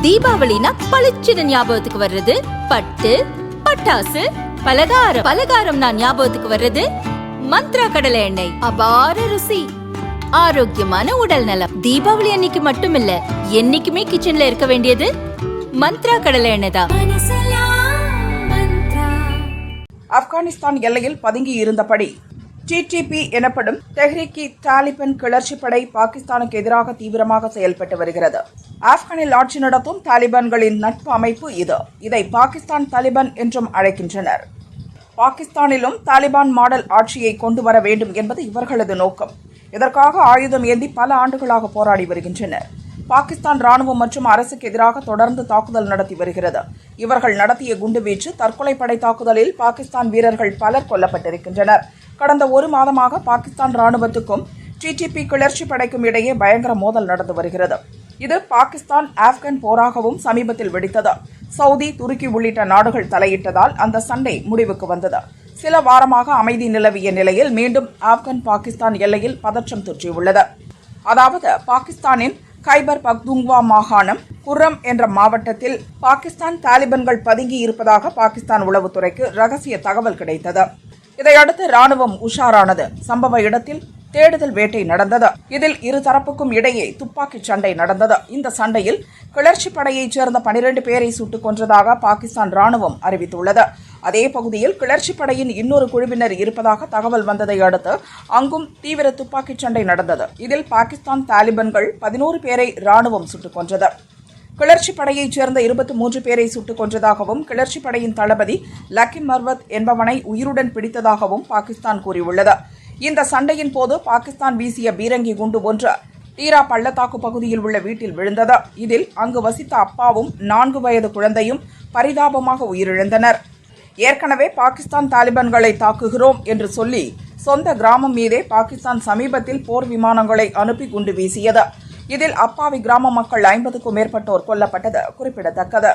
தீபாவளினா பளிச்சுன்னு ஞாபகத்துக்கு வர்றது பட்டு, பட்டாசு, பலகாரம். பலகாரம்னா ஞாபகத்துக்கு வர்றது மந்த்ரா கடலை எண்ணெய். அபார ருசி, ஆரோக்கியமான உடல் நலம். தீபாவளி அன்னைக்கு மட்டும் இல்ல, என்னைக்குமே கிச்சன்ல இருக்க வேண்டியது மந்த்ரா கடலை எண்ணெய் தான். ஆப்கானிஸ்தான் எல்லையில் பதுங்கி இருந்தபடி டிடிபி எனப்படும் தெஹ்ரிக் தாலிபான் கிளர்ச்சி படை பாகிஸ்தானுக்கு எதிராக தீவிரமாக செயல்பட்டு வருகிறது. ஆப்கானில் ஆட்சி நடத்தும் தாலிபான்களின் நட்பு அமைப்பு இது. இதை பாகிஸ்தான் தாலிபான் என்றும் அழைக்கின்றனர். பாகிஸ்தானிலும் தாலிபான் மாடல் ஆட்சியை கொண்டு வர வேண்டும் என்பது இவர்களது நோக்கம். இதற்காக ஆயுதம் ஏந்தி பல ஆண்டுகளாக போராடி வருகின்றனர். பாகிஸ்தான் ராணுவம் மற்றும் அரசுக்கு எதிராக தொடர்ந்து தாக்குதல் நடத்தி வருகிறது. இவர்கள் நடத்திய குண்டுவீச்சு, தற்கொலை படை தாக்குதலில் பாகிஸ்தான் வீரர்கள் பலர் கொல்லப்பட்டிருக்கின்றனர். கடந்த ஒரு மாதமாக பாகிஸ்தான் ராணுவத்துக்கும் டிடிபி கிளர்ச்சி படைக்கும் இடையே பயங்கர மோதல் நடந்து வருகிறது. இது பாகிஸ்தான் ஆப்கான் போராகவும் சமீபத்தில் வெடித்தது. சவுதி, துருக்கி உள்ளிட்ட நாடுகள் தலையிட்டதால் அந்த சண்டை முடிவுக்கு வந்தது. சில வாரமாக அமைதி நிலவிய நிலையில் மீண்டும் ஆப்கான் பாகிஸ்தான் எல்லையில் பதற்றம் தொற்றியுள்ளது. அதாவது பாகிஸ்தானின் கைபர் பக்துங்வா மாகாணம் குர்ரம் என்ற மாவட்டத்தில் பாகிஸ்தான் தாலிபான்கள் பதுங்கி இருப்பதாக பாகிஸ்தான் உளவுத்துறைக்கு ரகசிய தகவல் கிடைத்தது. இதையடுத்து ராணுவம் உஷாரானது. சம்பவ இடத்தில் தேடுதல் வேட்டை நடந்தது. இதில் இருதரப்புக்கும் இடையே துப்பாக்கிச் சண்டை நடந்தது. இந்த சண்டையில் கிளர்ச்சி படையைச் சேர்ந்த 12 பேரை சுட்டுக் கொன்றதாக பாகிஸ்தான் ராணுவம் அறிவித்துள்ளது. அதே பகுதியில் கிளர்ச்சி படையின் இன்னொரு குழுவினர் இருப்பதாக தகவல் வந்ததை அடுத்து அங்கும் தீவிர துப்பாக்கிச் சண்டை நடந்தது. இதில் பாகிஸ்தான் தாலிபான்கள் 11 பேரை ராணுவம் சுட்டுக் கொன்றது. கிளர்ச்சி படையைச் சேர்ந்த 23 பேரை சுட்டுக் கொன்றதாகவும் கிளர்ச்சி படையின் தளபதி லக்கி மர்வத் என்பவனை உயிருடன் பிடித்ததாகவும் பாகிஸ்தான் கூறியுள்ளது. இந்த சண்டையின் போது பாகிஸ்தான் வீசிய பீரங்கி குண்டு ஒன்று டீரா பள்ளத்தாக்கு பகுதியில் உள்ள வீட்டில் விழுந்தது. இதில் அங்கு வசித்த அப்பாவும் 4 வயது குழந்தையும் பரிதாபமாக உயிரிழந்தனர். ஏற்கனவே பாகிஸ்தான் தாலிபான்களை தாக்குகிறோம் என்று சொல்லி சொந்த கிராமம் மீதே பாகிஸ்தான் சமீபத்தில் போர் விமானங்களை அனுப்பி குண்டு வீசியது. இதில் அப்பாவி கிராம மக்கள் 50க்கும் மேற்பட்டோர் கொல்லப்பட்டது குறிப்பிடத்தக்கது.